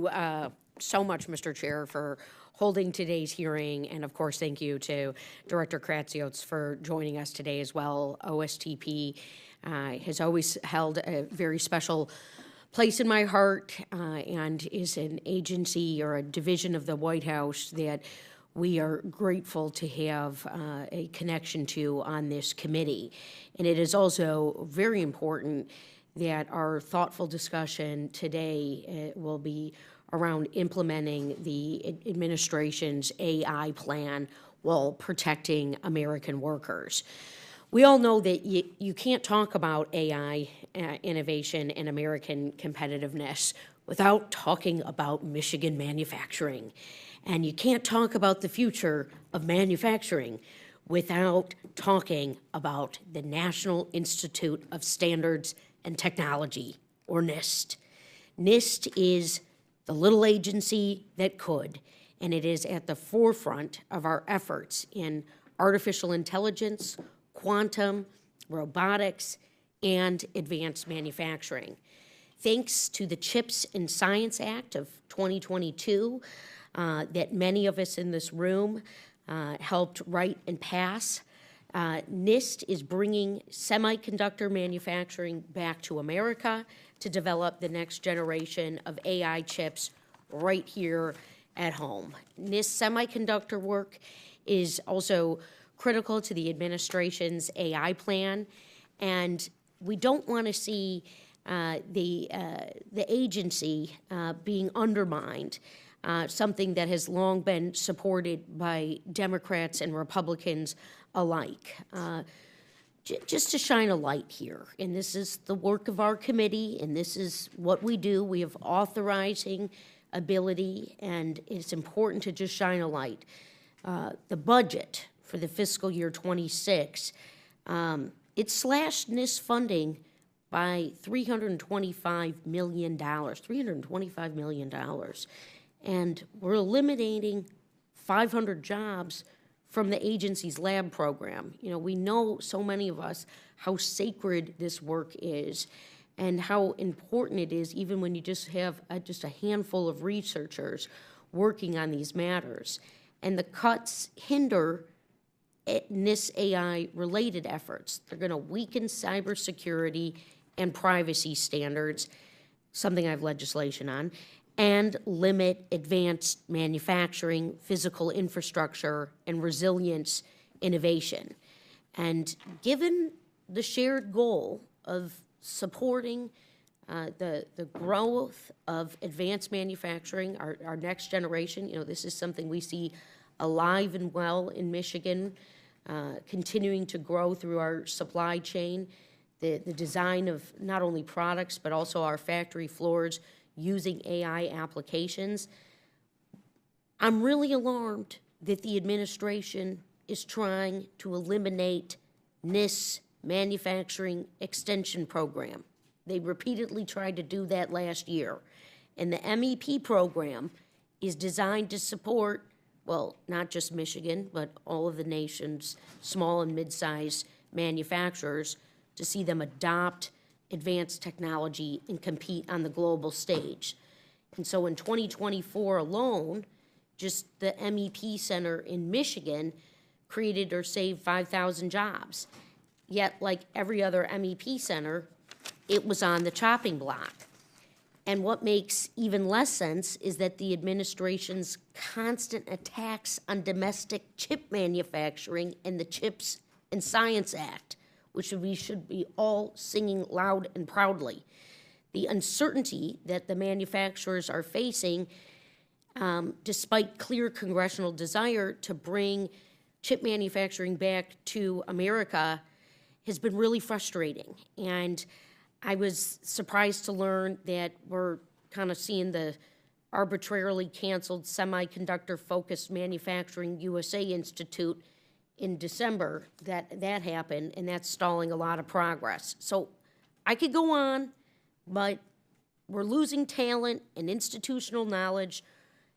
you so much, Mr. Chair, for holding today's hearing. And of course, thank you to Director Kratzios for joining us today as well. OSTP has always held a very special place in my heart and is an agency or a division of the White House that we are grateful to have a connection to on this committee. And it is also very important that our thoughtful discussion today will be around implementing the administration's AI plan while protecting American workers. We all know that you can't talk about AI innovation and American competitiveness without talking about Michigan manufacturing. And you can't talk about the future of manufacturing without talking about the National Institute of Standards and Technology, or NIST. NIST is the little agency that could, and it is at the forefront of our efforts in artificial intelligence, quantum, robotics, and advanced manufacturing. Thanks to the CHIPS and Science Act of 2022 that many of us in this room helped write and pass, NIST is bringing semiconductor manufacturing back to America to develop the next generation of AI chips right here at home. NIST semiconductor work is also critical to the administration's AI plan, and we don't want to see the agency being undermined, something that has long been supported by Democrats and Republicans alike. Just to shine a light here, and this is the work of our committee, and this is what we do. We have authorizing ability, and it's important to just shine a light. The budget for the fiscal year 26, it slashed NIST funding by $325 million, $325 million. And we're eliminating 500 jobs from the agency's lab program. You know, we know, so many of us, how sacred this work is and how important it is even when you just have just a handful of researchers working on these matters. And the cuts hinder NIST AI-related efforts. They're going to weaken cybersecurity and privacy standards, something I have legislation on, and limit advanced manufacturing, physical infrastructure, and resilience innovation. And given the shared goal of supporting the growth of advanced manufacturing, our next generation, you know, this is something we see alive and well in Michigan, continuing to grow through our supply chain, the design of not only products, but also our factory floors using AI applications. I'm really alarmed that the administration is trying to eliminate NIST's manufacturing extension program. They repeatedly tried to do that last year. And the MEP program is designed to support, well, not just Michigan, but all of the nation's small and mid-sized manufacturers to see them adopt advanced technology and compete on the global stage. And so in 2024 alone, just the MEP Center in Michigan created or saved 5,000 jobs. Yet, like every other MEP Center, it was on the chopping block. And what makes even less sense is that the administration's constant attacks on domestic chip manufacturing and the CHIPS and Science Act, which we should be all singing loud and proudly. The uncertainty that the manufacturers are facing, despite clear congressional desire to bring chip manufacturing back to America, has been really frustrating. And I was surprised to learn that we're kind of seeing the arbitrarily canceled Semiconductor-Focused Manufacturing USA Institute in December that happened, and that's stalling a lot of progress. So I could go on, but we're losing talent and institutional knowledge.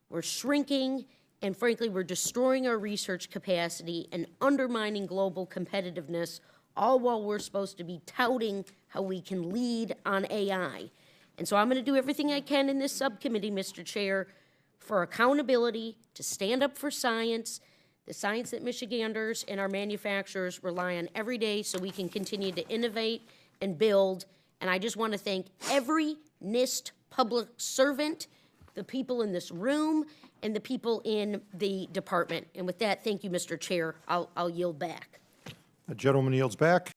We're shrinking, and frankly, we're destroying our research capacity and undermining global competitiveness, all while we're supposed to be touting how we can lead on AI. And so I'm going to do everything I can in this subcommittee, Mr. Chair, for accountability, to stand up for science, the science that Michiganders and our manufacturers rely on every day so we can continue to innovate and build. And I just want to thank every NIST public servant, the people in this room, and the people in the department. And with that, thank you, Mr. Chair. I'll yield back. The gentleman yields back.